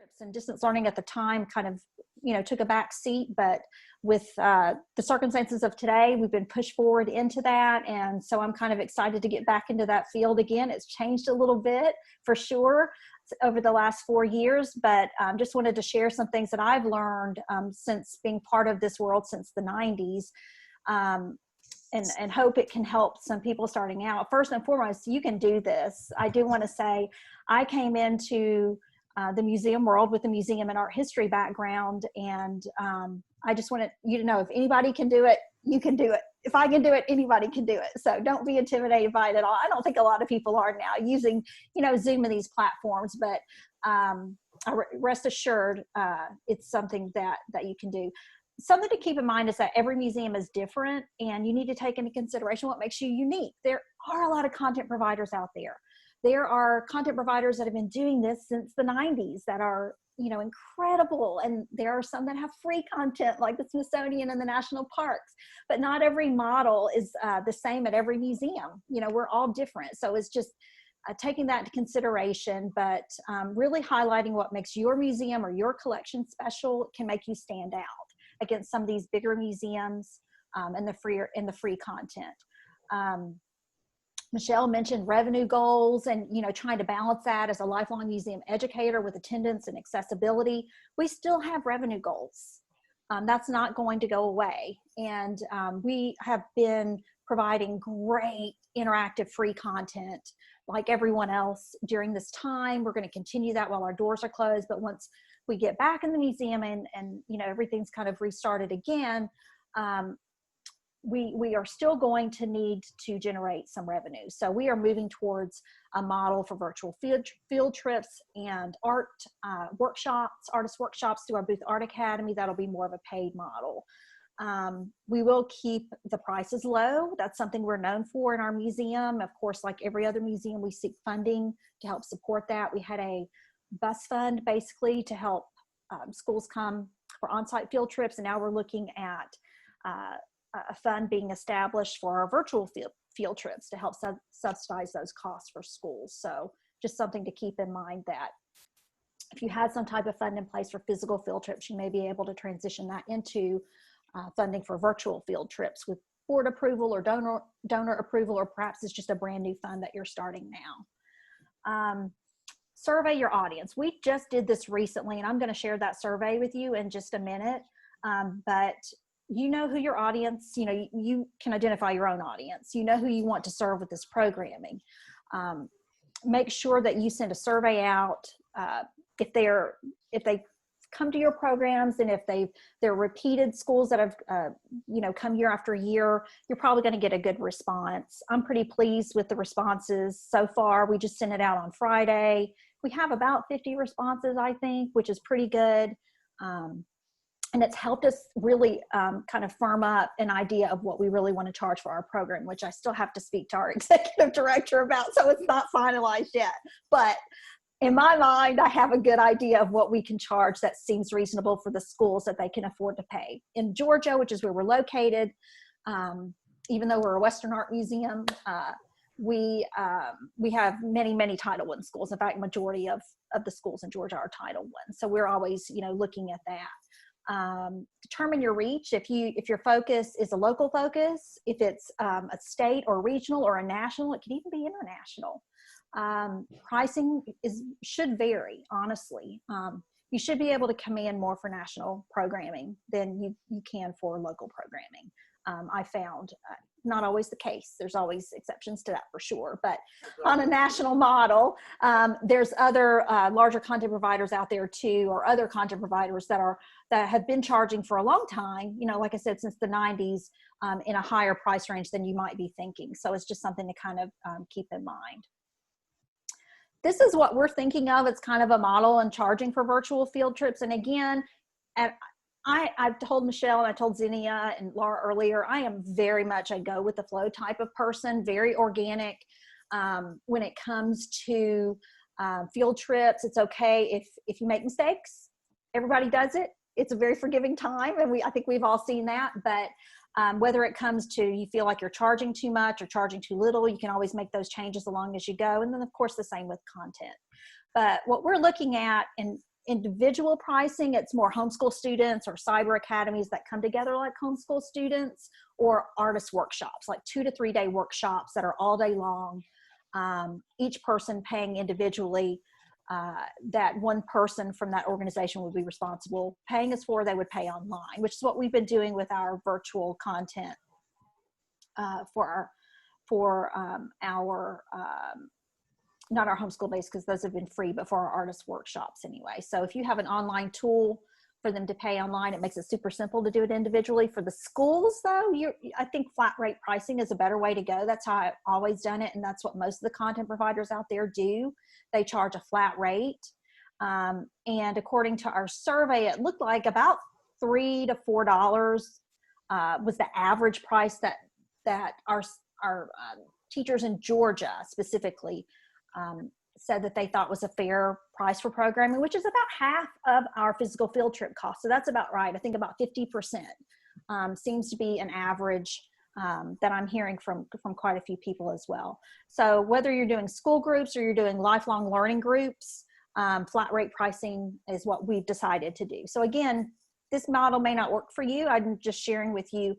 trips, and distance learning at the time kind of, you know, took a back seat, but with the circumstances of today, we've been pushed forward into that. And so I'm kind of excited to get back into that field again. It's changed a little bit for sure over the last 4 years, but just wanted to share some things that I've learned since being part of this world since the 90s. And hope it can help some people starting out. First and foremost, you can do this. I do want to say I came into the museum world with a museum and art history background, and I just wanted you to know, if anybody can do it, you can do it. If I can do it, anybody can do it. So don't be intimidated by it at all. I don't think a lot of people are now using, you know, Zoom and these platforms, but rest assured, it's something that you can do. Something to keep in mind is that every museum is different, and you need to take into consideration what makes you unique. There are a lot of content providers out there. There are content providers that have been doing this since the 90s that are, you know, incredible. And there are some that have free content like the Smithsonian and the national parks, but not every model is the same at every museum. You know, we're all different. So it's just taking that into consideration, but really highlighting what makes your museum or your collection special can make you stand out against some of these bigger museums and the free content. Michelle mentioned revenue goals and, you know, trying to balance that as a lifelong museum educator with attendance and accessibility. We still have revenue goals. That's not going to go away. And we have been providing great interactive free content like everyone else during this time. We're going to continue that while our doors are closed. But once we get back in the museum and you know, everything's kind of restarted again, we are still going to need to generate some revenue. So we are moving towards a model for virtual field trips and art artist workshops through our Booth Art Academy. That'll be more of a paid model. We will keep the prices low. That's something we're known for in our museum. Of course, like every other museum, we seek funding to help support that. We had a bus fund basically to help schools come for on-site field trips, and now we're looking at a fund being established for our virtual field trips to help subsidize those costs for schools. So just something to keep in mind, that if you had some type of fund in place for physical field trips, you may be able to transition that into funding for virtual field trips with board approval or donor approval, or perhaps it's just a brand new fund that you're starting now. Survey your audience. We just did this recently, and I'm going to share that survey with you in just a minute. But you know who your audience, you know, you can identify your own audience. You know who you want to serve with this programming. Make sure that you send a survey out if they come to your programs, and if they're repeated schools that have you know, come year after year, you're probably going to get a good response. I'm pretty pleased with the responses so far. We just sent it out on Friday. We have about 50 responses, I think, which is pretty good. And it's helped us really kind of firm up an idea of what we really want to charge for our program, which I still have to speak to our executive director about, so it's not finalized yet. But in my mind, I have a good idea of what we can charge that seems reasonable for the schools that they can afford to pay. In Georgia, which is where we're located, even though we're a Western Art Museum, we have many Title I schools. In fact, majority of the schools in Georgia are Title I. So we're always, you know, looking at that. Determine your reach. If your focus is a local focus, if it's a state or regional or a national, it can even be international. Pricing should vary, honestly. You should be able to command more for national programming than you can for local programming. I found not always the case. There's always exceptions to that for sure. But on a national model, there's other larger content providers out there too, or other content providers that have been charging for a long time, you know, like I said, since the 90s, in a higher price range than you might be thinking. So it's just something to kind of keep in mind. This is what we're thinking of. It's kind of a model and charging for virtual field trips. And again, I've told Michelle and I told Zinnia and Laura earlier, I am very much a go with the flow type of person, very organic. When it comes to field trips, it's okay if you make mistakes. Everybody does it. It's a very forgiving time, and I think we've all seen that. But whether it comes to you feel like you're charging too much or charging too little, you can always make those changes along as you go. And then, of course, the same with content. But what we're looking at, and individual pricing, it's more homeschool students or cyber academies that come together like homeschool students, or artist workshops, like 2 to 3 day workshops that are all day long. Each person paying individually. That one person from that organization would be responsible paying us for, they would pay online, which is what we've been doing with our virtual content for our not our homeschool base, because those have been free, but for our artist workshops anyway. So if you have an online tool for them to pay online, it makes it super simple to do it individually. For the schools though, I think flat rate pricing is a better way to go. That's how I've always done it, and that's what most of the content providers out there do. They charge a flat rate. And according to our survey, it looked like about $3 to $4 was the average price that our teachers in Georgia specifically said that they thought was a fair price for programming, which is about half of our physical field trip cost. So that's about right. I think about 50% seems to be an average that I'm hearing from quite a few people as well. So whether you're doing school groups or you're doing lifelong learning groups, flat rate pricing is what we've decided to do. So again, this model may not work for you. I'm just sharing with you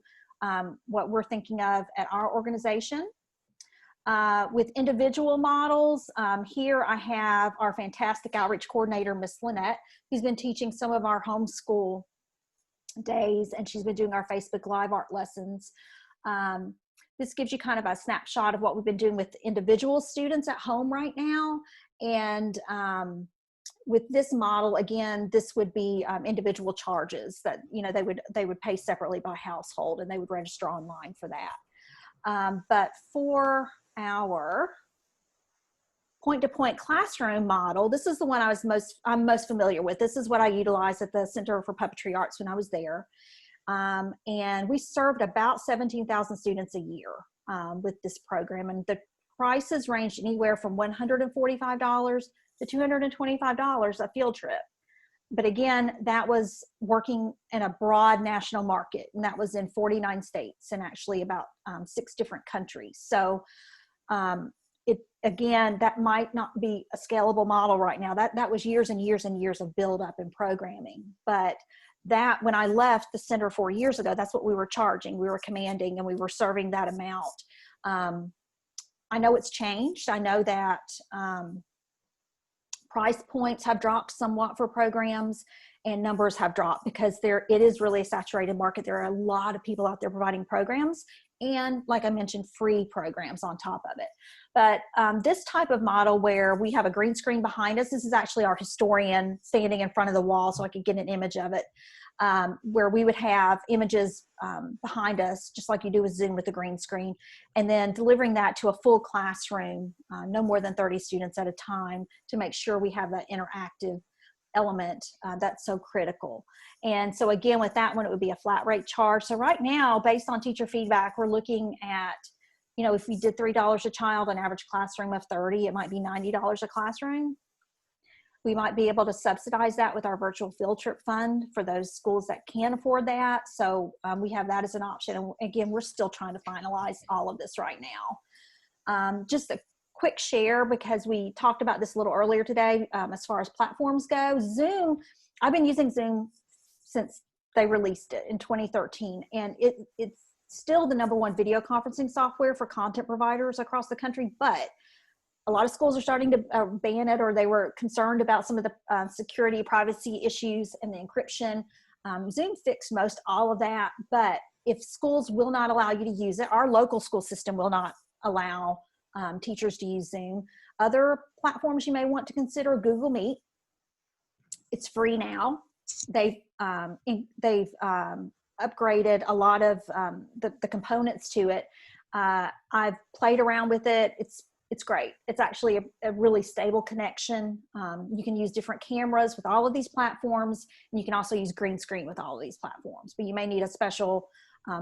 what we're thinking of at our organization. With individual models, here I have our fantastic outreach coordinator, Miss Lynette, who's been teaching some of our homeschool days, and she's been doing our Facebook Live art lessons. This gives you kind of a snapshot of what we've been doing with individual students at home right now. And with this model, again, this would be individual charges that, you know, they would pay separately by household, and they would register online for that. But for our point-to-point classroom model, this is the one I'm most familiar with. This is what I utilized at the Center for Puppetry Arts when I was there. And we served about 17,000 students a year with this program. And the prices ranged anywhere from $145 to $225 a field trip. But again, that was working in a broad national market, and that was in 49 states and actually about 6 different countries. So again, that might not be a scalable model right now. That was years and years and years of build up in programming. But that, when I left the center 4 years ago, that's what we were charging. We were commanding, and we were serving that amount. I know it's changed. I know that price points have dropped somewhat for programs, and numbers have dropped because it is really a saturated market. There are a lot of people out there providing programs, and like I mentioned, free programs on top of it. But this type of model where we have a green screen behind us, this is actually our historian standing in front of the wall so I could get an image of it, where we would have images behind us, just like you do with Zoom with the green screen, and then delivering that to a full classroom, no more than 30 students at a time, to make sure we have that interactive element that's so critical. And so again, with that one, it would be a flat rate charge. So right now, based on teacher feedback, we're looking at, you know, if we did $3 a child, an average classroom of 30, it might be $90 a classroom. We might be able to subsidize that with our virtual field trip fund for those schools that can afford that. So we have that as an option. And again, we're still trying to finalize all of this right now. Just a quick share, because we talked about this a little earlier today, as far as platforms go. Zoom, I've been using Zoom since they released it in 2013, and it's still the #1 video conferencing software for content providers across the country, but a lot of schools are starting to ban it, or they were concerned about some of the security, privacy issues and the encryption. Zoom fixed most all of that, but if schools will not allow you to use it, our local school system will not allow teachers to use Zoom. Other platforms you may want to consider: Google Meet. It's free now. They've upgraded a lot of the components to it. I've played around with it. It's great. It's actually a really stable connection. You can use different cameras with all of these platforms, and you can also use green screen with all of these platforms, but you may need a special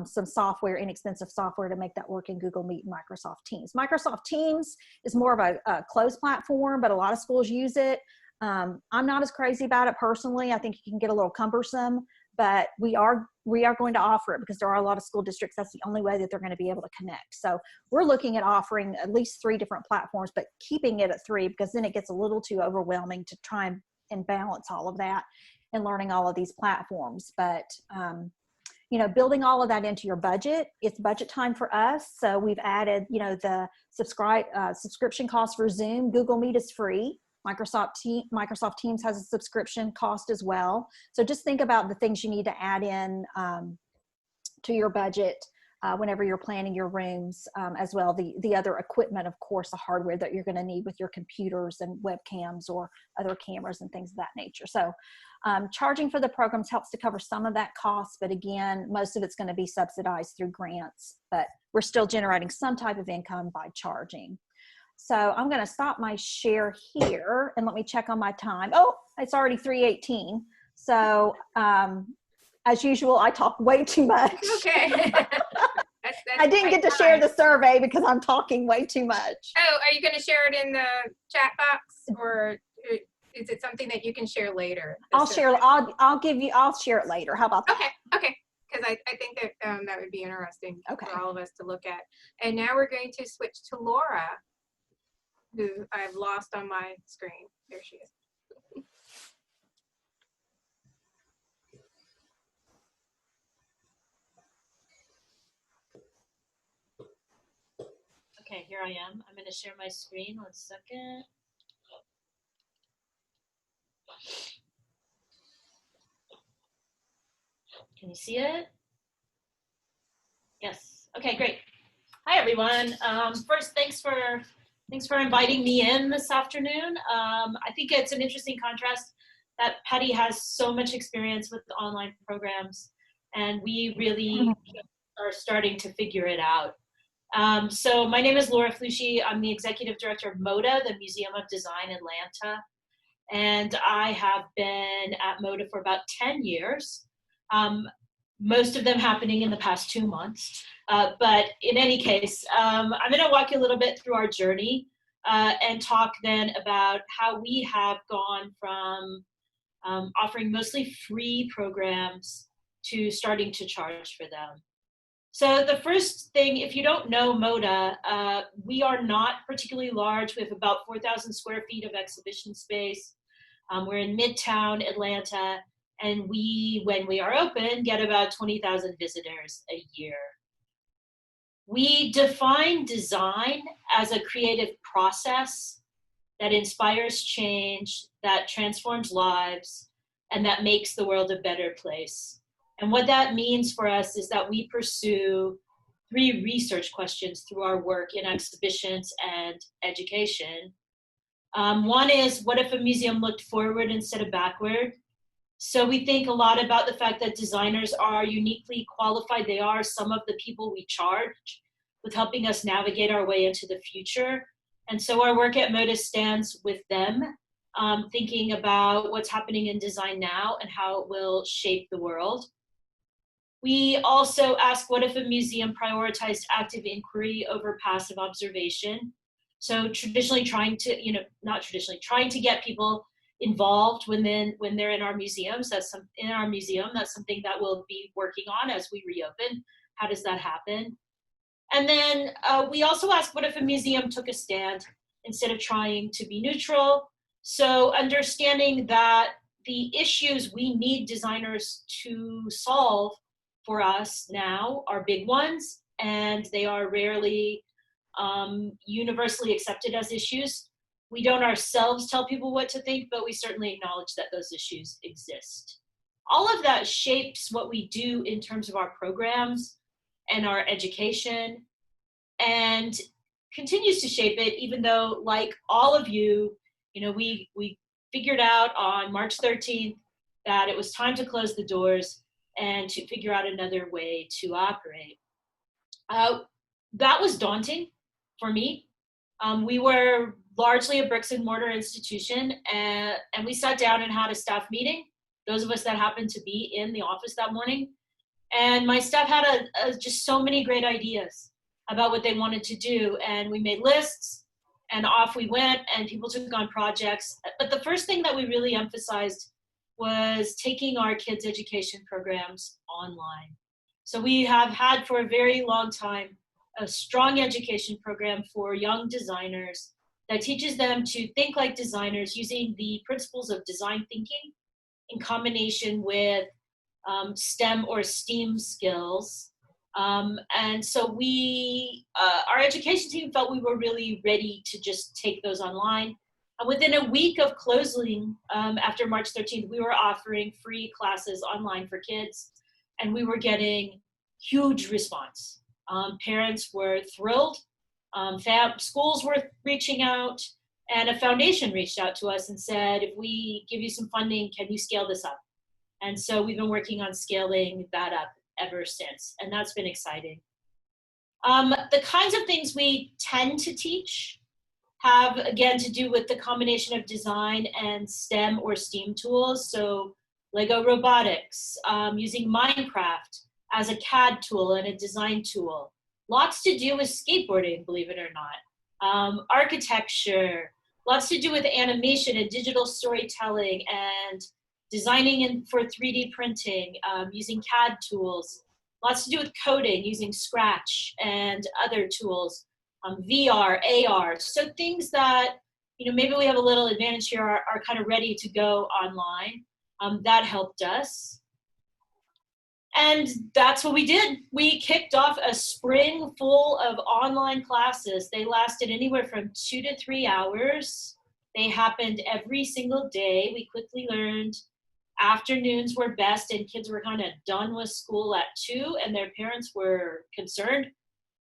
some software, inexpensive software, to make that work in Google Meet and Microsoft Teams. Microsoft Teams is more of a closed platform, but a lot of schools use it. I'm not as crazy about it personally. I think it can get a little cumbersome, but we are going to offer it because there are a lot of school districts. That's the only way that they're going to be able to connect. So we're looking at offering at least 3 different platforms, but keeping it at 3, because then it gets a little too overwhelming to try and and balance all of that and learning all of these platforms. But, you know, building all of that into your budget, it's budget time for us. So we've added, you know, the subscription cost for Zoom. Google Meet is free. Microsoft Teams has a subscription cost as well. So just think about the things you need to add in to your budget whenever you're planning your rooms, as well. The other equipment, of course, the hardware that you're going to need with your computers and webcams or other cameras and things of that nature. So charging for the programs helps to cover some of that cost, but again, most of it's going to be subsidized through grants, but we're still generating some type of income by charging. So I'm going to stop my share here and let me check on my time. Oh, it's already 3:18. So as usual, I talk way too much. Okay. That's I didn't get to share the survey because I'm talking way too much. Oh, are you going to share it in the chat box, or is it something that you can share later? I'll share it later. How about that? Okay. Because I think that that would be interesting for all of us to look at. And now we're going to switch to Laura, who I've lost on my screen. There she is. Okay, here I am. I'm going to share my screen. 1 second. Can you see it? Yes. Okay, great. Hi, everyone. First, thanks for inviting me in this afternoon. I think it's an interesting contrast that Patty has so much experience with online programs, and we really are starting to figure it out. So my name is Laura Flusche. I'm the executive director of MODA, the Museum of Design Atlanta. And I have been at MODA for about 10 years, most of them happening in the past 2 months. But in any case, I'm going to walk you a little bit through our journey and talk then about how we have gone from offering mostly free programs to starting to charge for them. So the first thing, if you don't know MODA, we are not particularly large. We have about 4,000 square feet of exhibition space. We're in Midtown Atlanta, and we, when we are open, get about 20,000 visitors a year. We define design as a creative process that inspires change, that transforms lives, and that makes the world a better place. And what that means for us is that we pursue 3 research questions through our work in exhibitions and education. One is, what if a museum looked forward instead of backward? So we think a lot about the fact that designers are uniquely qualified. They are some of the people we charge with helping us navigate our way into the future. And so our work at MODA stands with them, thinking about what's happening in design now and how it will shape the world. We also ask, what if a museum prioritized active inquiry over passive observation? So traditionally trying to get people involved when they're in our museums. That's something that we'll be working on as we reopen. How does that happen? And then we also ask, what if a museum took a stand instead of trying to be neutral? So understanding that the issues we need designers to solve for us now are big ones, and they are rarely universally accepted as issues. We don't ourselves tell people what to think, but we certainly acknowledge that those issues exist. All of that shapes what we do in terms of our programs and our education, and continues to shape it, even though, like all of you, we figured out on March 13th that it was time to close the doors and to figure out another way to operate. That was daunting for me. We were largely a bricks and mortar institution, and we sat down and had a staff meeting, those of us that happened to be in the office that morning. And my staff had just so many great ideas about what they wanted to do. And we made lists and off we went, and people took on projects. But the first thing that we really emphasized was taking our kids' education programs online. So we have had for a very long time a strong education program for young designers that teaches them to think like designers using the principles of design thinking in combination with STEM or STEAM skills. And so our education team felt we were really ready to just take those online. And within a week of closing, after March 13th, we were offering free classes online for kids, and we were getting huge response. Parents were thrilled. Schools were reaching out, and a foundation reached out to us and said, if we give you some funding, can you scale this up? And so we've been working on scaling that up ever since, and that's been exciting. The kinds of things we tend to teach have, again, to do with the combination of design and STEM or STEAM tools. So Lego robotics, using Minecraft as a CAD tool and a design tool. Lots to do with skateboarding, believe it or not. Architecture, lots to do with animation and digital storytelling and designing for 3D printing, using CAD tools. Lots to do with coding, using Scratch and other tools. VR, AR, so things that, maybe we have a little advantage here, are kind of ready to go online. That helped us. And that's what we did. We kicked off a spring full of online classes. They lasted anywhere from 2 to 3 hours. They happened every single day. We quickly learned afternoons were best, and kids were kind of done with school at 2, and their parents were concerned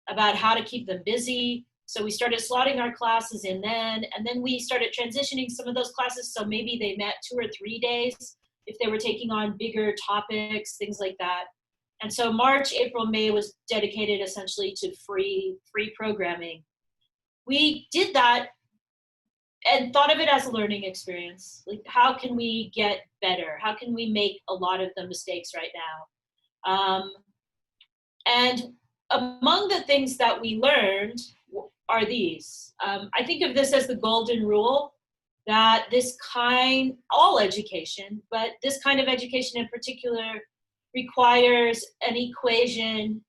about how to keep them busy. So we started slotting our classes in then, and then we started transitioning some of those classes, so maybe they met 2 or 3 days if they were taking on bigger topics, things like that. And so March, April, May was dedicated essentially to free programming. We did that and thought of it as a learning experience. Like, how can we get better? How can we make a lot of the mistakes right now? And among the things that we learned are these. I think of this as the golden rule, that all education, but this kind of education in particular, requires an equation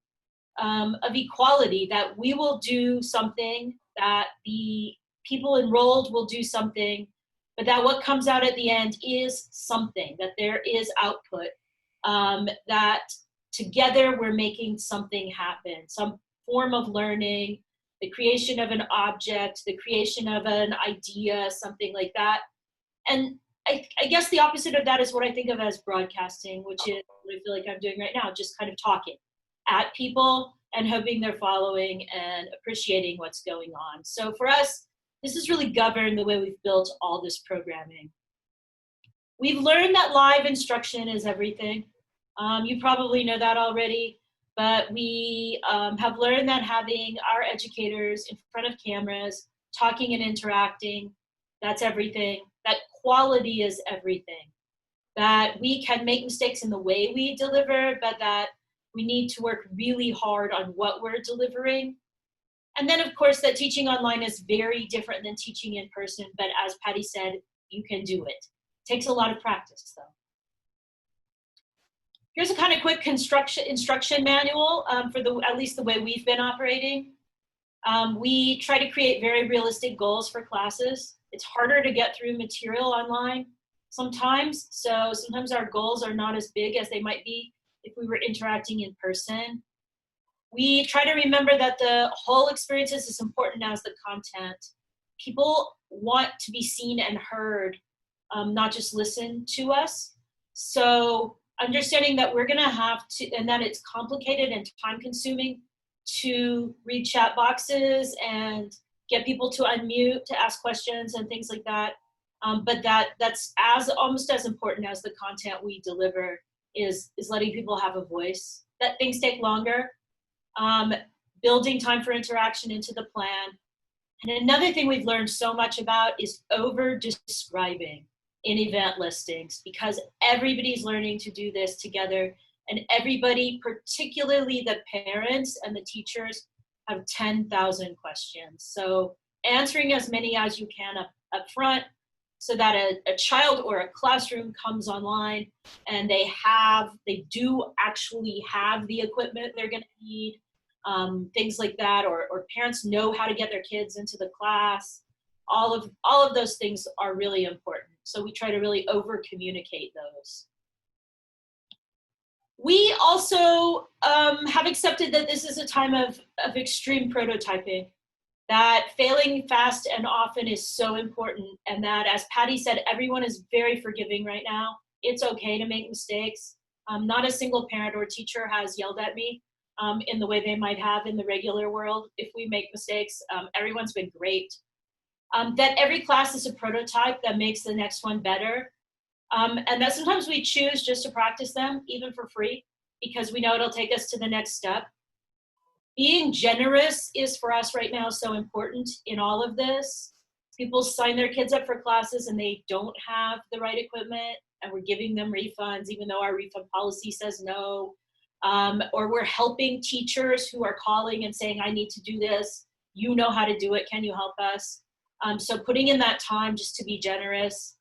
of equality, that we will do something, that the people enrolled will do something, but that what comes out at the end is something, that there is output, that together we're making something happen, some form of learning, the creation of an object, the creation of an idea, something like that. And I guess the opposite of that is what I think of as broadcasting, which is what I feel like I'm doing right now, just kind of talking at people and hoping they're following and appreciating what's going on. So for us, this has really governed the way we've built all this programming. We've learned that live instruction is everything. You probably know that already, but we have learned that having our educators in front of cameras, talking and interacting, that's everything. That quality is everything. That we can make mistakes in the way we deliver, but that we need to work really hard on what we're delivering. And then, of course, that teaching online is very different than teaching in person, but as Patty said, you can do it. It takes a lot of practice, though. Here's a kind of quick instruction manual for at least the way we've been operating. We try to create very realistic goals for classes. It's harder to get through material online sometimes, so sometimes our goals are not as big as they might be if we were interacting in person. We try to remember that the whole experience is as important as the content. People want to be seen and heard, not just listen to us. So understanding that we're gonna have to, and that it's complicated and time consuming to read chat boxes and get people to unmute, to ask questions and things like that. But that's almost as important as the content we deliver is letting people have a voice. That things take longer. Building time for interaction into the plan. And another thing we've learned so much about is over-describing in event listings, because everybody's learning to do this together, and everybody, particularly the parents and the teachers, have 10,000 questions. So answering as many as you can up front, so that a child or a classroom comes online and they do actually have the equipment they're gonna need, things like that, or parents know how to get their kids into the class. all of those things are really important. So we try to really over communicate those. We also have accepted that this is a time of extreme prototyping, that failing fast and often is so important, and that, as Patty said, everyone is very forgiving right now. It's okay to make mistakes. Not a single parent or teacher has yelled at me in the way they might have in the regular world if we make mistakes. Everyone's been great. That every class is a prototype that makes the next one better. And that sometimes we choose just to practice them, even for free, because we know it'll take us to the next step. Being generous is for us right now so important in all of this. People sign their kids up for classes and they don't have the right equipment, and we're giving them refunds even though our refund policy says no. Or we're helping teachers who are calling and saying, I need to do this. You know how to do it. Can you help us? So putting in that time just to be generous.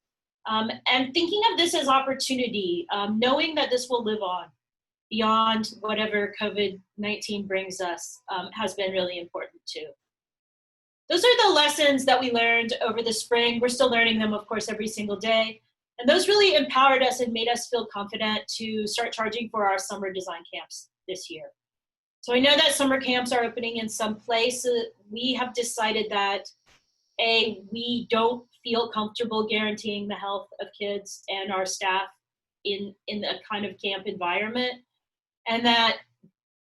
And thinking of this as opportunity, knowing that this will live on beyond whatever COVID-19 brings us, has been really important too. Those are the lessons that we learned over the spring. We're still learning them, of course, every single day. And those really empowered us and made us feel confident to start charging for our summer design camps this year. So I know that summer camps are opening in some places. We have decided that we don't feel comfortable guaranteeing the health of kids and our staff in a kind of camp environment, and that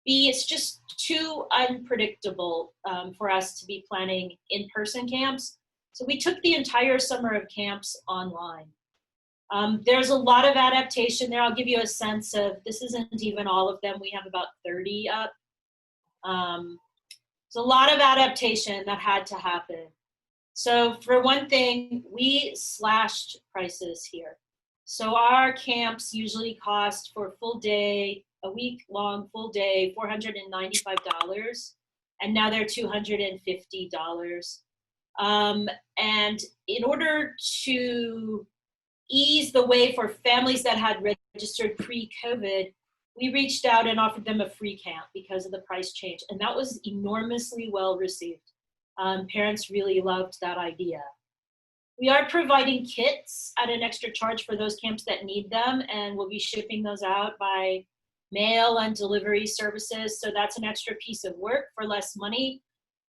B, it's just too unpredictable for us to be planning in-person camps. So we took the entire summer of camps online. There's a lot of adaptation there. I'll give you a sense of, this isn't even all of them. We have about 30 up. There's a lot of adaptation that had to happen. So for one thing, we slashed prices here. So our camps usually cost for a full day, a week-long full day, $495, and now they're $250. And in order to ease the way for families that had registered pre-COVID, we reached out and offered them a free camp because of the price change, and that was enormously well received. Parents really loved that idea. We are providing kits at an extra charge for those camps that need them, and we'll be shipping those out by mail and delivery services. So that's an extra piece of work for less money.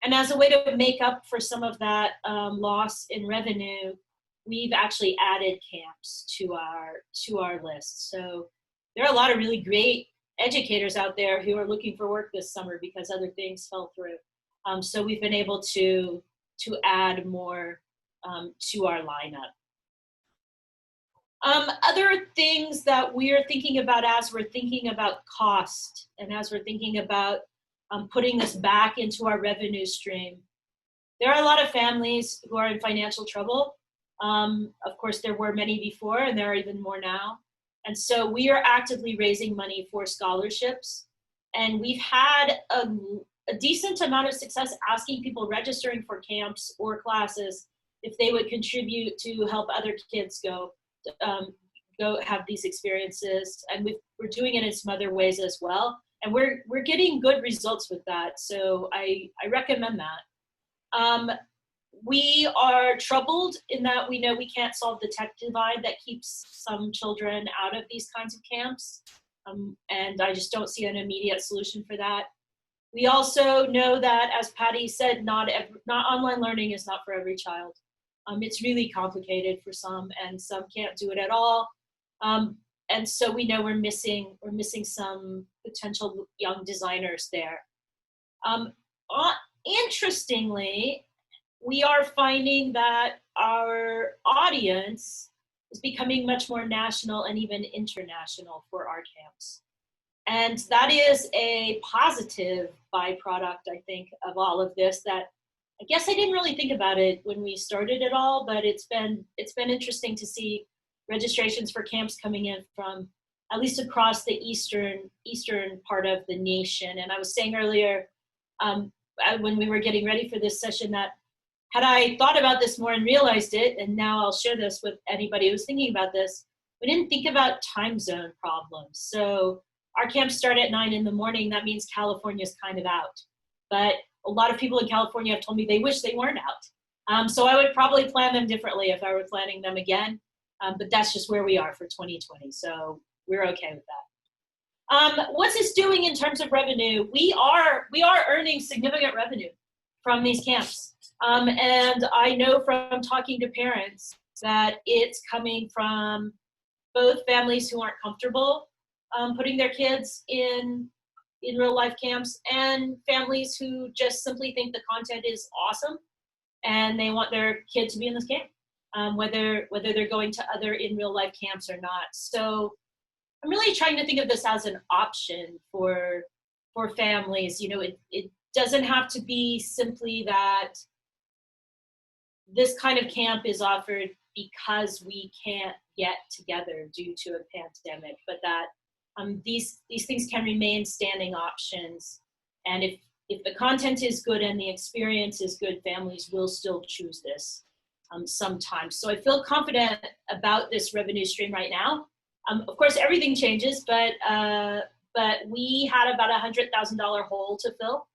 And as a way to make up for some of that loss in revenue, we've actually added camps to our list. So there are a lot of really great educators out there who are looking for work this summer because other things fell through. So we've been able to add more to our lineup. Other things that we're thinking about as we're thinking about cost and as we're thinking about putting this back into our revenue stream. There are a lot of families who are in financial trouble. Of course, there were many before, and there are even more now. And so we are actively raising money for scholarships. And we've had a decent amount of success asking people registering for camps or classes if they would contribute to help other kids go have these experiences. And we're doing it in some other ways as well. And we're getting good results with that. So I recommend that. We are troubled in that we know we can't solve the tech divide that keeps some children out of these kinds of camps. And I just don't see an immediate solution for that. We also know that, as Patty said, not online learning is not for every child. It's really complicated for some, and some can't do it at all. And so we know we're missing some potential young designers there. Interestingly, we are finding that our audience is becoming much more national and even international for our camps. And that is a positive byproduct, I think, of all of this that I guess I didn't really think about it when we started it all, but it's been interesting to see registrations for camps coming in from at least across the eastern part of the nation. And I was saying earlier when we were getting ready for this session that had I thought about this more and realized it, and now I'll share this with anybody who's thinking about this, we didn't think about time zone problems. So our camps start at 9 in the morning. That means California's kind of out. But a lot of people in California have told me they wish they weren't So I would probably plan them differently if I were planning them again, but that's just where we are for 2020, so we're okay with that. What's this doing in terms of revenue? We are earning significant revenue from these camps, and I know from talking to parents that it's coming from both families who aren't comfortable putting their kids in real life camps, and families who just simply think the content is awesome and they want their kid to be in this camp, whether they're going to other in real life camps or not. So I'm really trying to think of this as an option for families. You know, it doesn't have to be simply that this kind of camp is offered because we can't get together due to a pandemic, but that these things can remain standing options. And if the content is good and the experience is good, families will still choose this sometimes. So I feel confident about this revenue stream right now. Of course, everything changes, but we had about $100,000 hole to fill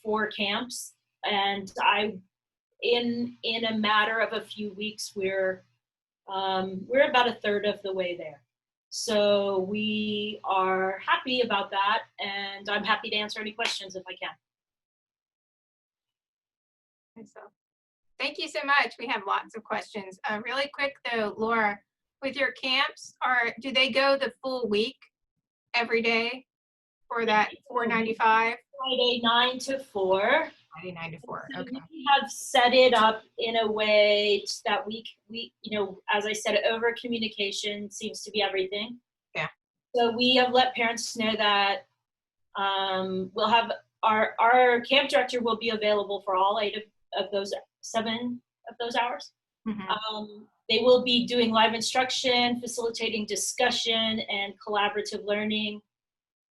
for camps, and in a matter of a few weeks, we're about a third of the way there. So we are happy about that, and I'm happy to answer any questions if I can. So, thank you so much. We have lots of questions. Really quick though, Laura, with your camps, do they go the full week every day for that $4.95? Friday 9 to 4. Friday 9 to 4. Okay. We have set it up in a way that we you know, as I said, over communication seems to be everything. Yeah. So we have let parents know that we'll have our camp director will be available for all 8 of those 7 of those hours. Mm-hmm. They will be doing live instruction, facilitating discussion and collaborative learning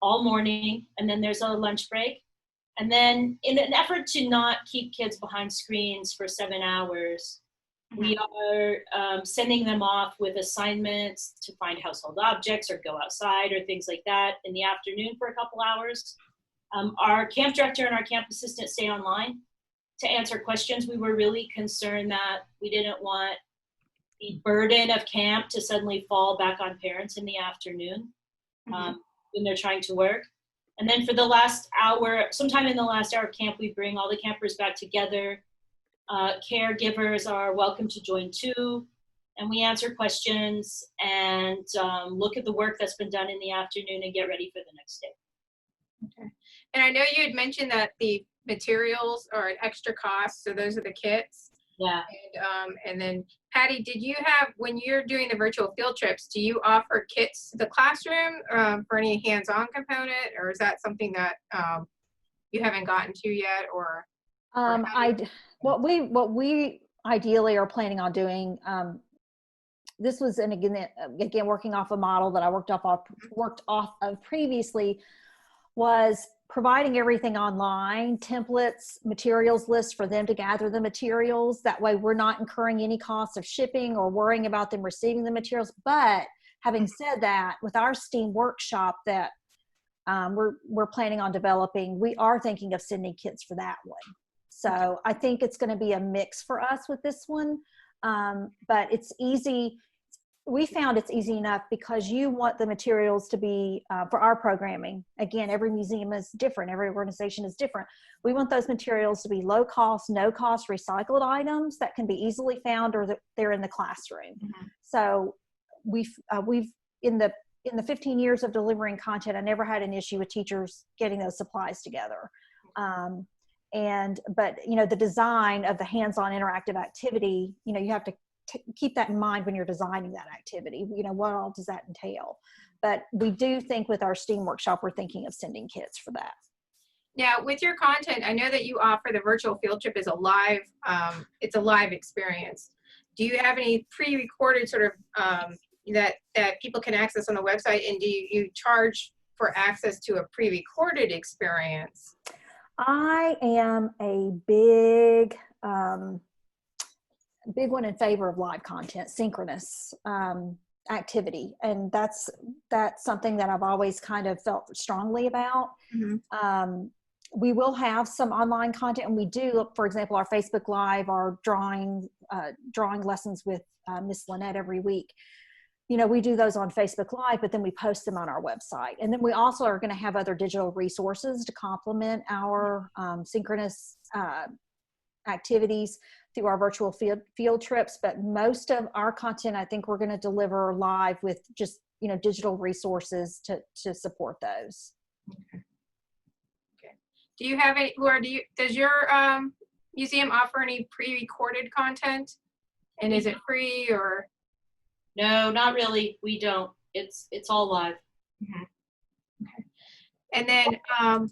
all morning, and then there's a lunch break. And then in an effort to not keep kids behind screens for 7 hours, mm-hmm. we are sending them off with assignments to find household objects or go outside or things like that in the afternoon for a couple hours. Our camp director and our camp assistant stay online to answer questions. We were really concerned that we didn't want the burden of camp to suddenly fall back on parents in the afternoon when they're trying to work. And then for the last hour, sometime in the last hour of camp, we bring all the campers back together. Caregivers are welcome to join too. And we answer questions and look at the work that's been done in the afternoon and get ready for the next day. Okay. And I know you had mentioned that the materials are an extra cost. So those are the kits. Yeah. And then Patty, did you have, when you're doing the virtual field trips, do you offer kits to the classroom for any hands-on component, or is that something that you haven't gotten to yet, or? What we ideally are planning on doing, this was, and again, working off a model that I worked off of previously, was providing everything online, templates, materials lists for them to gather the materials. That way we're not incurring any costs of shipping or worrying about them receiving the materials. But having said that, with our STEAM workshop that we're planning on developing, we are thinking of sending kits for that one. So I think it's going to be a mix for us with this one. But it's easy. We found it's easy enough because you want the materials to be for our programming. Again, every museum is different. Every organization is different. We want those materials to be low cost, no cost recycled items that can be easily found, or that they're in the classroom. Mm-hmm. So we've in the 15 years of delivering content, I never had an issue with teachers getting those supplies together. But you know, the design of the hands-on interactive activity, you know, you have to keep that in mind when you're designing that activity. You know, what all does that entail? But we do think with our STEAM workshop, we're thinking of sending kits for that. Now, with your content, I know that you offer the virtual field trip as a live, it's a live experience. Do you have any pre-recorded sort of that people can access on the website, and do you charge for access to a pre-recorded experience? I am a big one in favor of live content, synchronous activity, and that's something that I've always kind of felt strongly about. Mm-hmm. we will have some online content, and we do, for example, our Facebook Live, our drawing lessons with Miss Lynette every week. You know, we do those on Facebook Live, but then we post them on our website. And then we also are going to have other digital resources to complement our synchronous activities through our virtual field trips. But most of our content, I think we're going to deliver live with just, you know, digital resources to support those. Okay. Do you have any, or does your museum offer any pre-recorded content? And is it free or? No, not really. We don't. It's all live. Mm-hmm. Okay. And then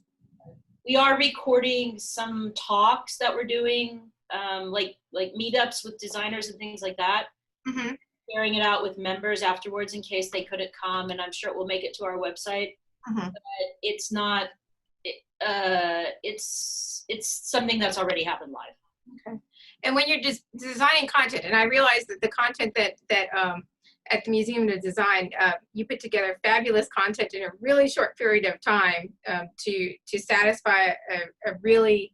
we are recording some talks that we're doing, like meetups with designers and things like that. Mm-hmm. Sharing it out with members afterwards in case they couldn't come, and I'm sure it will make it to our website. Mm-hmm. But it's not. It's something that's already happened live. Okay. And when you're just designing content, and I realize that the content that at the Museum of Design, you put together fabulous content in a really short period of time to satisfy a really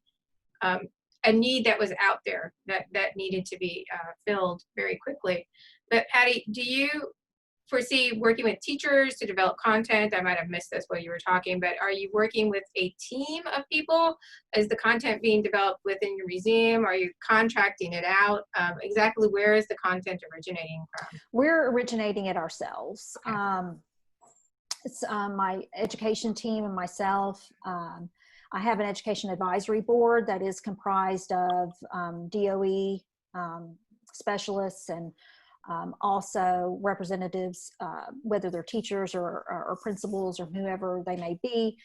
a need that was out there that needed to be filled very quickly. But Patty, do you foresee working with teachers to develop content? I might have missed this while you were talking, but are you working with a team of people? Is the content being developed within your museum? Are you contracting it out? Exactly where is the content originating from? We're originating it ourselves. Okay. It's my education team and myself. I have an education advisory board that is comprised of DOE specialists and also representatives, whether they're teachers or principals or whoever they may be,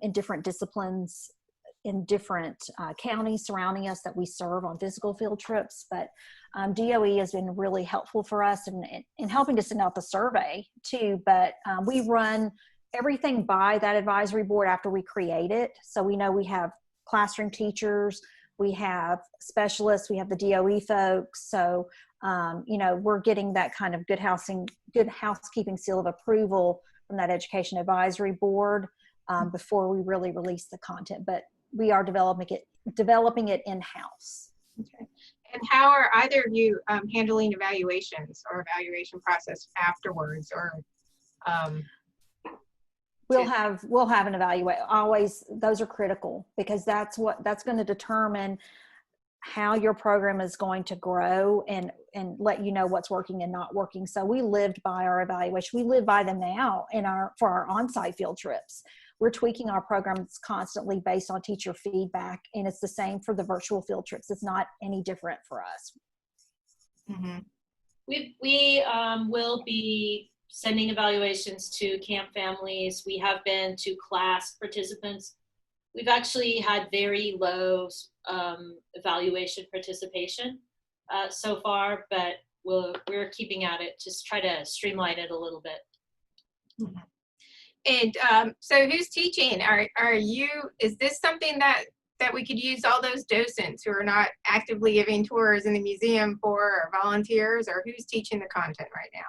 in different disciplines in different counties surrounding us that we serve on physical field trips. But DOE has been really helpful for us in helping to send out the survey too. But we run everything by that advisory board after we create it. So we know we have classroom teachers, we have specialists, we have the DOE folks. So you know, we're getting that kind of good housekeeping seal of approval from that education advisory board before we really release the content. But we are developing it in-house. Okay. And how are either of you handling evaluations or evaluation process afterwards? Or we'll have an evaluate. Always, those are critical because that's going to determine how your program is going to grow and let you know what's working and not working. So we lived by our evaluation. We live by them now for our on-site field trips. We're tweaking our programs constantly based on teacher feedback, and it's the same for the virtual field trips. It's not any different for us. Mm-hmm. We will be sending evaluations to camp families. We have been to class participants. We've actually had very low evaluation participation so far, but we're keeping at it, just try to streamline it a little bit. Mm-hmm. And so who's teaching? Are you, is this something that we could use all those docents who are not actively giving tours in the museum for, or volunteers, or who's teaching the content right now?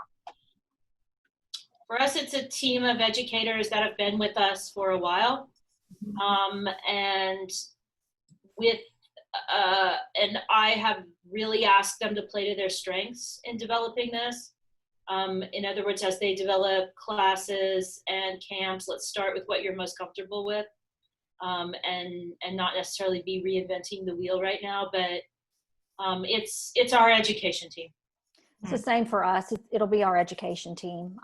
For us, it's a team of educators that have been with us for a while. And I have really asked them to play to their strengths in developing this. In other words, as they develop classes and camps, let's start with what you're most comfortable with, and not necessarily be reinventing the wheel right now, but it's our education team. It's the same for us. It'll be our education team.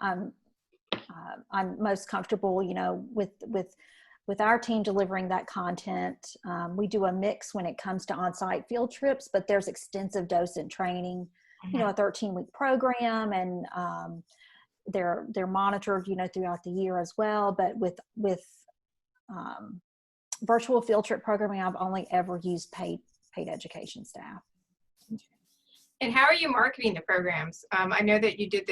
I'm most comfortable, you know, with our team delivering that content. We do a mix when it comes to on-site field trips, but there's extensive docent training, you know, a 13-week program, and they're monitored, you know, throughout the year as well. But with virtual field trip programming, I've only ever used paid education staff. And how are you marketing the programs? I know that you did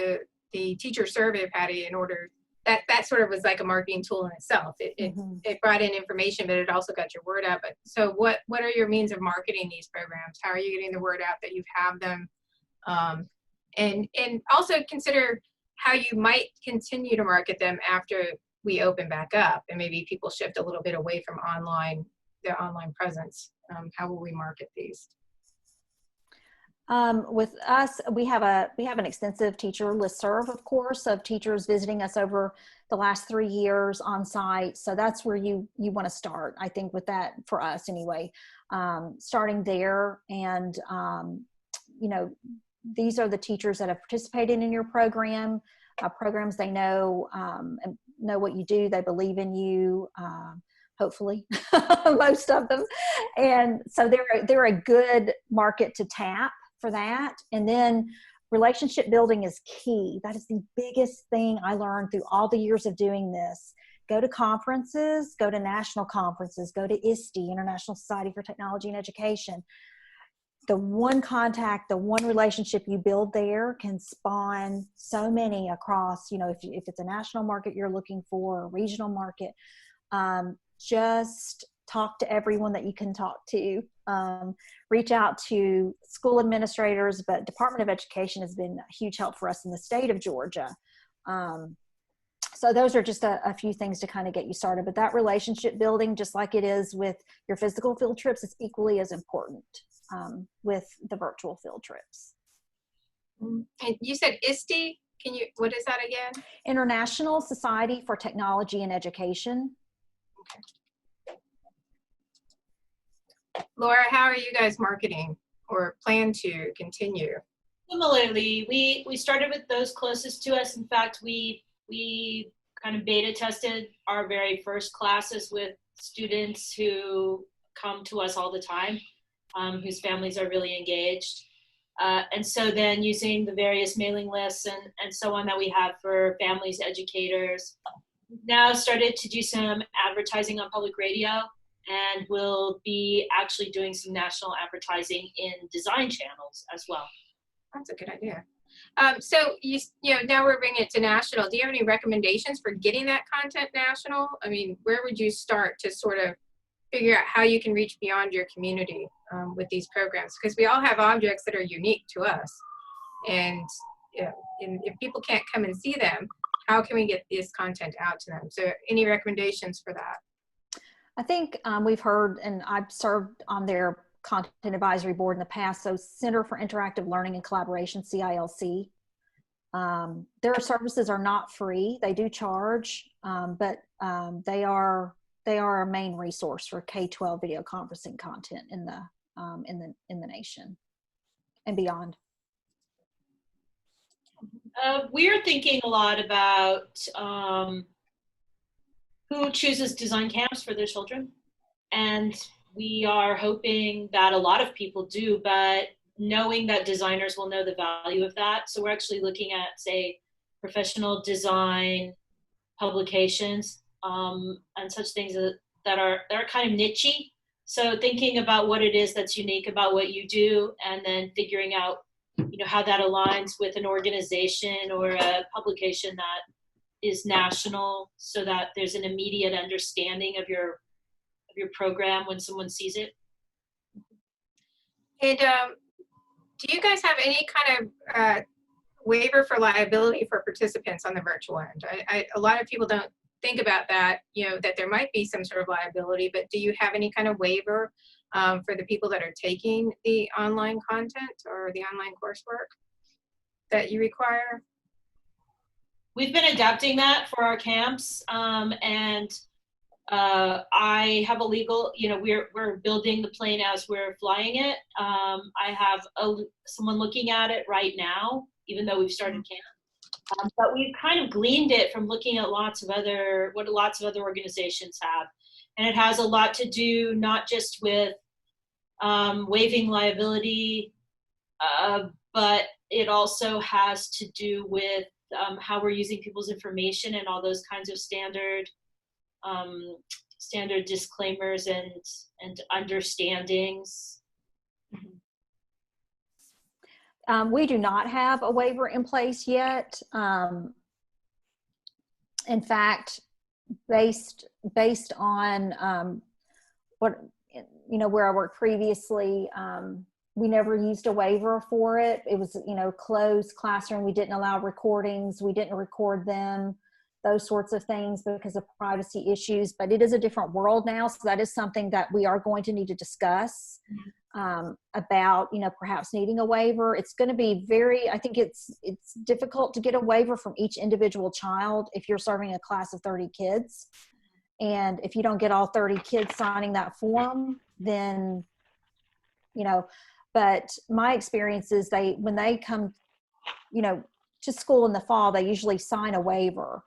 the teacher survey, Patty, in order that sort of was like a marketing tool in itself. It brought in information, but it also got your word out. But so what are your means of marketing these programs? How are you getting the word out that you have them? And also consider how you might continue to market them after we open back up and maybe people shift a little bit away from their online presence? How will we market these? With us, we have an extensive teacher listserv, of course, of teachers visiting us over the last 3 years on site. So that's where you want to start, I think, with that, for us anyway. Starting there, and these are the teachers that have participated in your program. Programs they know, and know what you do. They believe in you. Hopefully, most of them, and so they're a good market to tap for that. And then relationship building is key. That is the biggest thing I learned through all the years of doing this. Go to conferences, go to national conferences, go to ISTE, International Society for Technology and Education. The one contact, the one relationship you build there can spawn so many across, if it's a national market you're looking for, a regional market, just talk to everyone that you can talk to. Reach out to school administrators, but Department of Education has been a huge help for us in the state of Georgia. So those are just a few things to kind of get you started. But that relationship building, just like it is with your physical field trips, is equally as important with the virtual field trips. And you said ISTE. What is that again? International Society for Technology and Education. Laura, how are you guys marketing or plan to continue? Similarly, we started with those closest to us. In fact, we kind of beta tested our very first classes with students who come to us all the time, whose families are really engaged. And so then using the various mailing lists and so on that we have for families, educators, now started to do some advertising on public radio, and we'll be actually doing some national advertising in design channels as well. That's a good idea. So now we're bringing it to national. Do you have any recommendations for getting that content national? I mean, where would you start to sort of figure out how you can reach beyond your community with these programs? Because we all have objects that are unique to us, and if people can't come and see them, how can we get this content out to them? So any recommendations for that? I think we've heard, and I've served on their content advisory board in the past, so Center for Interactive Learning and Collaboration, CILC. Their services are not free. They do charge, but they are our main resource for K-12 video conferencing content in the nation and beyond. We're thinking a lot about who chooses design camps for their children. And we are hoping that a lot of people do, but knowing that designers will know the value of that. So we're actually looking at, say, professional design publications and such things that are kind of niche-y. So thinking about what it is that's unique about what you do, and then figuring out how that aligns with an organization or a publication that is national, so that there's an immediate understanding of your program when someone sees it. And do you guys have any kind of waiver for liability for participants on the virtual end? A lot of people don't think about that, that there might be some sort of liability, but do you have any kind of waiver for the people that are taking the online content or the online coursework that you require? We've been adapting that for our camps, and I have a legal, we're building the plane as we're flying it. I have someone looking at it right now, even though we've started camp. But we've kind of gleaned it from looking at lots of other organizations have. And it has a lot to do not just with waiving liability, but it also has to do with how we're using people's information and all those kinds of standard disclaimers and understandings. We do not have a waiver in place yet. In fact, based on where I worked previously, we never used a waiver for it. It was, closed classroom. We didn't allow recordings. We didn't record them. those sorts of things because of privacy issues. But it is a different world now, so that is something that we are going to need to discuss about, you know, perhaps needing a waiver. It's going to be I think it's difficult to get a waiver from each individual child if you're serving a class of 30 kids. And if you don't get all 30 kids signing that form, then, you know, but my experience is when they come, you know, to school in the fall, they usually sign a waiver.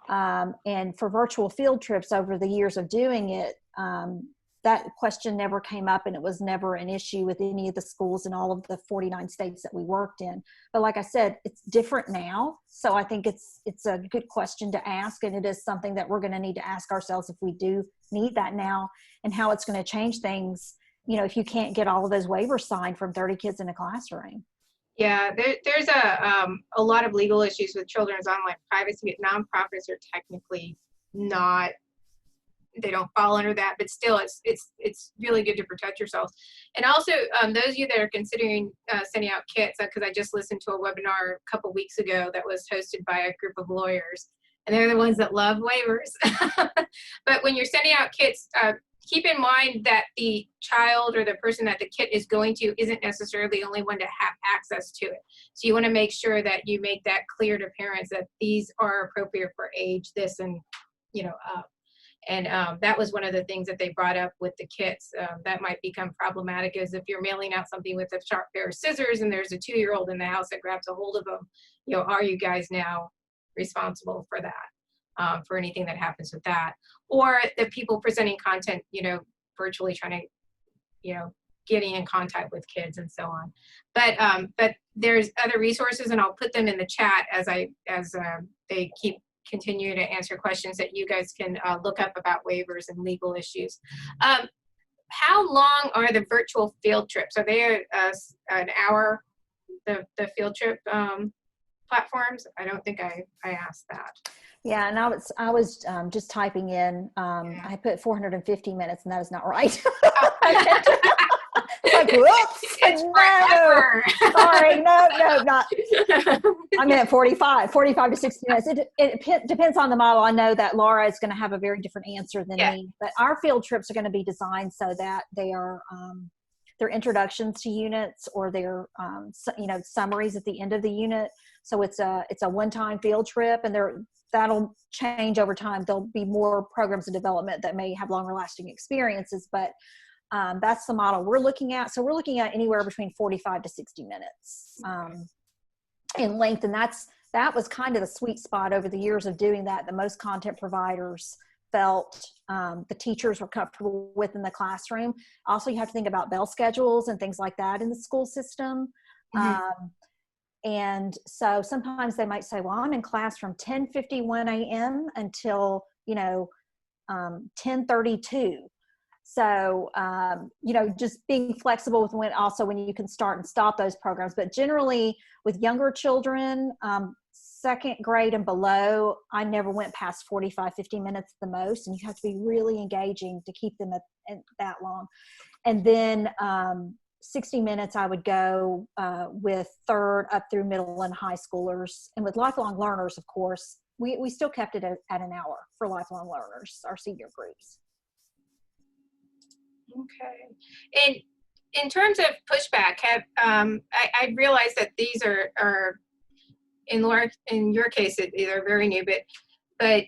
And for virtual field trips over the years of doing it, that question never came up, and it was never an issue with any of the schools in all of the 49 states that we worked in. But like I said, it's different now. So I think it's a good question to ask, and it is something that we're going to need to ask ourselves if we do need that now, and how it's going to change things, you know, if you can't get all of those waivers signed from 30 kids in a classroom. Yeah, there's a lot of legal issues with children's online privacy. Nonprofits are technically not, they don't fall under that, but still it's really good to protect yourselves. And also those of you that are considering sending out kits, because I just listened to a webinar a couple weeks ago that was hosted by a group of lawyers, and they're the ones that love waivers. But when you're sending out kits, keep in mind that the child or the person that the kit is going to isn't necessarily the only one to have access to it. So you want to make sure that you make that clear to parents that these are appropriate for age this and, you know, up. And that was one of the things that they brought up with the kits that might become problematic, is if you're mailing out something with a sharp pair of scissors and there's a 2-year-old in the house that grabs a hold of them, you know, are you guys now responsible for that, for anything that happens with that? Or the people presenting content, you know, virtually trying to, you know, getting in contact with kids and so on. But there's other resources, and I'll put them in the chat as they keep continue to answer questions that you guys can look up about waivers and legal issues. How long are the virtual field trips? Are they an hour, the field trip platforms? I don't think I asked that. Yeah, and I was just typing in, I put 450 minutes, and that is not right. Like, whoops, It's no, sorry, no, not, I meant 45 to 60 minutes. It depends on the model. I know that Laura is going to have a very different answer than me, but our field trips are going to be designed so that they are, they're introductions to units, or they're, you know, summaries at the end of the unit. So it's a one-time field trip, and that'll change over time. There'll be more programs in development that may have longer lasting experiences, but that's the model we're looking at. So we're looking at anywhere between 45 to 60 minutes in length. And that was kind of the sweet spot over the years of doing that. The most content providers felt the teachers were comfortable with in the classroom. Also, you have to think about bell schedules and things like that in the school system. Mm-hmm. And so sometimes they might say, well, I'm in class from 10:51 a.m. until, you know, 10:32. So, you know, just being flexible with when you can start and stop those programs. But generally with younger children, second grade and below, I never went past 45, 50 minutes the most. And you have to be really engaging to keep them at that long. And then 60 minutes I would go with third up through middle and high schoolers. And with lifelong learners, of course, we still kept it at an hour for lifelong learners, our senior groups. Okay. And in terms of pushback, I realize that these are in your case, they're very new, but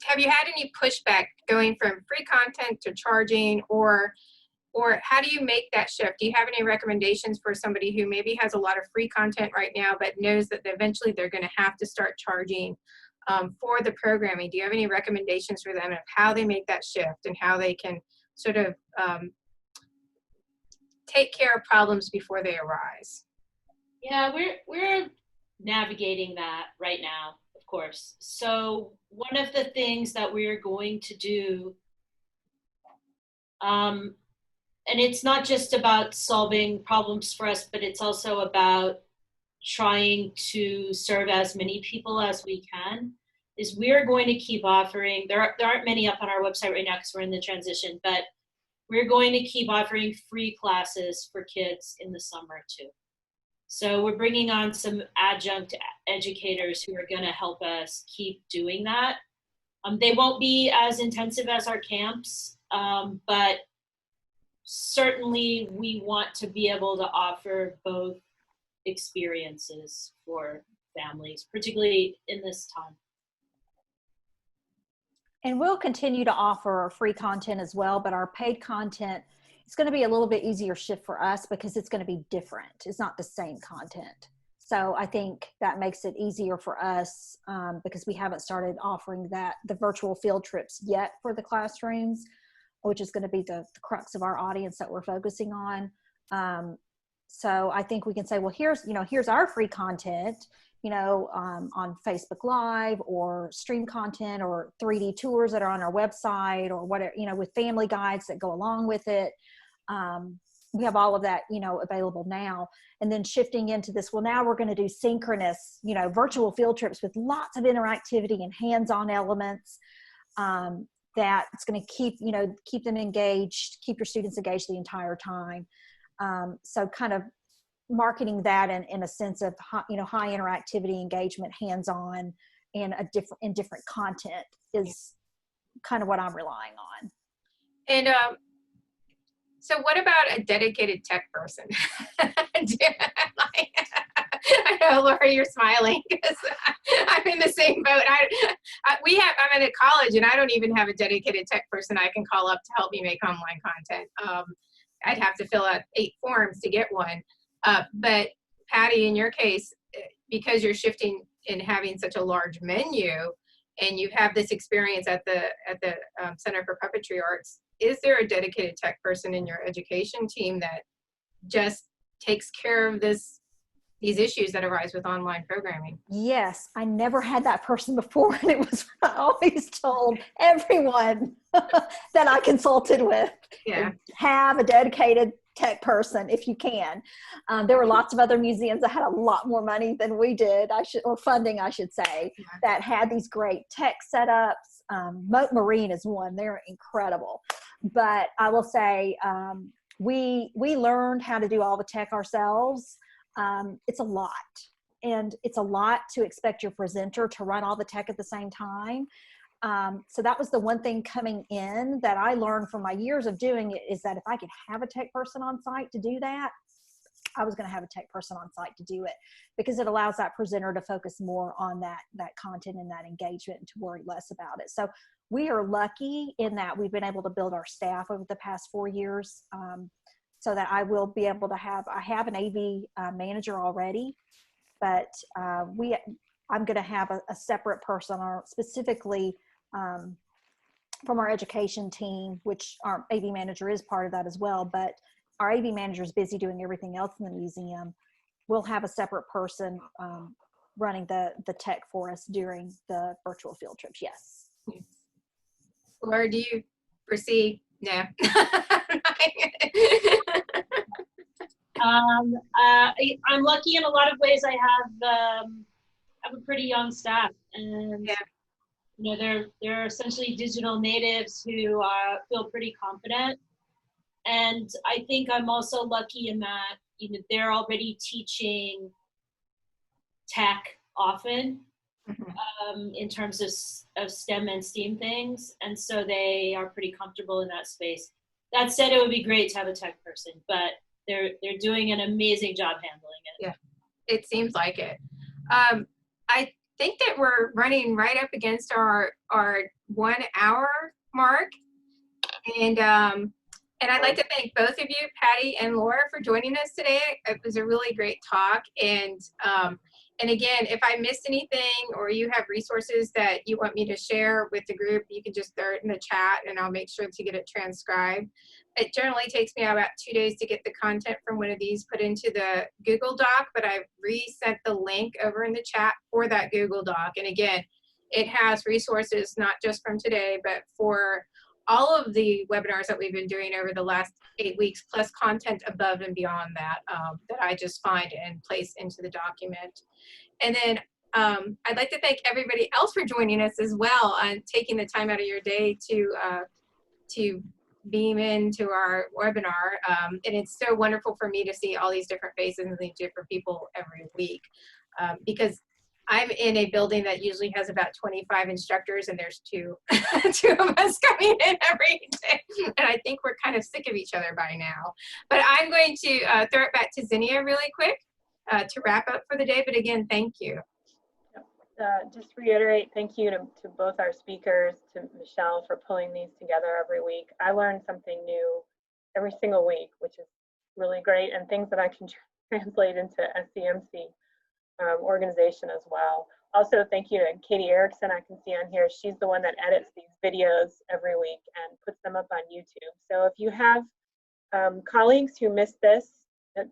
have you had any pushback going from free content to charging, or how do you make that shift? Do you have any recommendations for somebody who maybe has a lot of free content right now, but knows that eventually they're going to have to start charging for the programming? Do you have any recommendations for them of how they make that shift and how they can sort of take care of problems before they arise? Yeah, we're navigating that right now, of course. So one of the things that we're going to do, and it's not just about solving problems for us, but it's also about trying to serve as many people as we can, is we're going to keep offering, there aren't many up on our website right now because we're in the transition, but we're going to keep offering free classes for kids in the summer too. So we're bringing on some adjunct educators who are going to help us keep doing that. They won't be as intensive as our camps, but certainly we want to be able to offer both experiences for families, particularly in this time. And we'll continue to offer free content as well, but our paid content, it's going to be a little bit easier shift for us because it's going to be different. It's not the same content. So I think that makes it easier for us because we haven't started offering the virtual field trips yet for the classrooms, which is going to be the crux of our audience that we're focusing on. So I think we can say, well, here's our free content, on Facebook Live or stream content or 3D tours that are on our website or whatever, with family guides that go along with it. We have all of that, available now. And then shifting into this, well, now we're going to do synchronous, virtual field trips with lots of interactivity and hands-on elements that it's going to keep them engaged, keep your students engaged the entire time. So kind of marketing that in a sense of high interactivity, engagement, hands-on, and different content is kind of what I'm relying on. And so what about a dedicated tech person? I know, Laura, you're smiling because I'm in the same boat. I'm in a college and I don't even have a dedicated tech person I can call up to help me make online content. I'd have to fill out 8 forms to get one. But Patty, in your case, because you're shifting and having such a large menu and you have this experience at the Center for Puppetry Arts, is there a dedicated tech person in your education team that just takes care of these issues that arise with online programming? Yes, I never had that person before, and it was what I always told everyone that I consulted with. Yeah. Have a dedicated tech person if you can. There were lots of other museums that had a lot more money than we did, or funding, I should say, that had these great tech setups. Moat Marine is one. They're incredible. But I will say we learned how to do all the tech ourselves. It's a lot. And it's a lot to expect your presenter to run all the tech at the same time. So that was the one thing coming in that I learned from my years of doing it, is that if I could have a tech person on site to do that, I was going to have a tech person on site to do it, because it allows that presenter to focus more on that content and that engagement and to worry less about it. So we are lucky in that we've been able to build our staff over the past 4 years, so that I will be able to I have an AV manager already, but I'm going to have a separate person, or specifically from our education team, which our AV manager is part of that as well, but our AV manager is busy doing everything else in the museum. We'll have a separate person running the tech for us during the virtual field trips. Yes. Laura, do you foresee? No. I'm lucky in a lot of ways. I have a pretty young staff, and they're essentially digital natives who feel pretty confident. And I think I'm also lucky in that they're already teaching tech often, in terms of STEM and STEAM things, and so they are pretty comfortable in that space. That said, it would be great to have a tech person, but they're doing an amazing job handling it. Yeah, it seems like it. I think that we're running right up against our 1 hour mark, and I'd like to thank both of you, Patty and Laura, for joining us today. It was a really great talk, and again, if I missed anything or you have resources that you want me to share with the group, you can just throw it in the chat and I'll make sure to get it transcribed. It generally takes me about 2 days to get the content from one of these put into the Google Doc, but I've resent the link over in the chat for that Google Doc. And again, it has resources not just from today, but for all of the webinars that we've been doing over the last 8 weeks, plus content above and beyond that, that I just find and place into the document. And then I'd like to thank everybody else for joining us as well and taking the time out of your day to beam into our webinar. And it's so wonderful for me to see all these different faces and these different people every week, because I'm in a building that usually has about 25 instructors, and there's two of us coming in every day. And I think we're kind of sick of each other by now. But I'm going to throw it back to Zinnia really quick to wrap up for the day. But again, thank you. Just reiterate, thank you to both our speakers, to Michelle for pulling these together every week. I learn something new every single week, which is really great, and things that I can translate into SEMC organization as well. Also, thank you to Katie Erickson, I can see on here. She's the one that edits these videos every week and puts them up on YouTube. So if you have colleagues who missed this,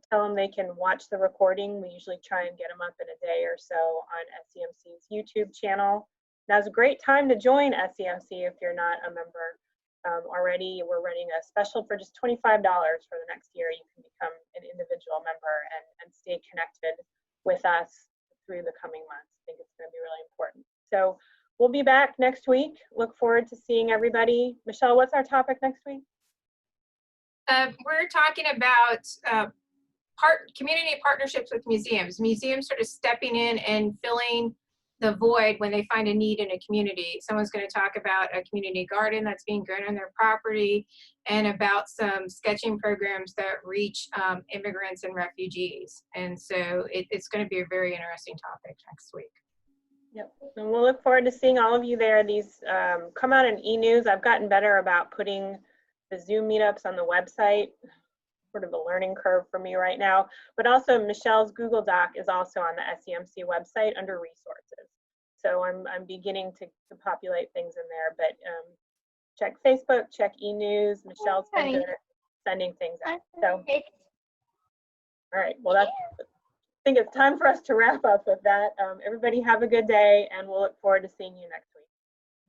tell them they can watch the recording. We usually try and get them up in a day or so on SEMC's YouTube channel. Now's a great time to join SEMC if you're not a member already. We're running a special for just $25 for the next year. You can become an individual member and stay connected with us through the coming months. I think it's going to be really important. So we'll be back next week. Look forward to seeing everybody. Michelle, what's our topic next week? We're talking about community partnerships with museums. Museums sort of stepping in and filling the void when they find a need in a community. Someone's going to talk about a community garden that's being grown on their property, and about some sketching programs that reach immigrants and refugees. And so it's going to be a very interesting topic next week. Yep, and we'll look forward to seeing all of you there. These come out in e-news. I've gotten better about putting the Zoom meetups on the website. Sort of a learning curve for me right now, but also Michelle's Google Doc is also on the SEMC website under resources. So I'm beginning to populate things in there, but check Facebook, check e-news. Michelle's been good at sending things out. So, all right, well, I think it's time for us to wrap up with that. Everybody have a good day, and we'll look forward to seeing you next